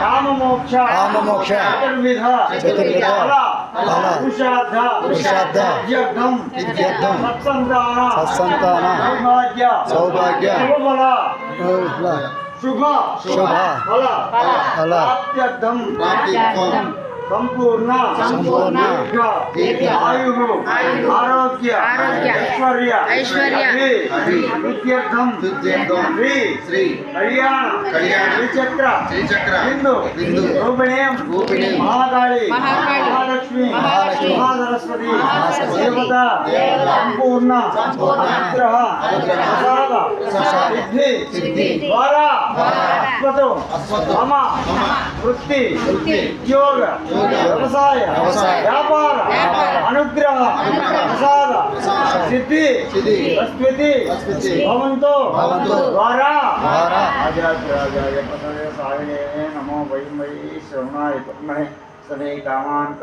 काम मोक्ष चतुर्विध फल पुरुषार्थ सिद्ध्यर्थम सत्संतान सौभाग्य शुभ फल प्राप्त्यर्थम संपूर्ण आयु आरोग्य ऐश्वर्य विद्यर्थम श्री कल्याण श्रीचक्र हिंदू रूपिणी महाकाली महालक्ष्मी महासरस्वती देवता संपूर्ण अनुग्रह प्रसाद सिद्धि द्वारा मम वृत्ति उद्योग व्यवसाय व्यापार अनुग्रह प्रसाद सिद्धि स्मृति भवन्तु द्वारा आजाद्राजाय पतये सायिने नमो वै श्रवणाय पद्महे सदे कामान्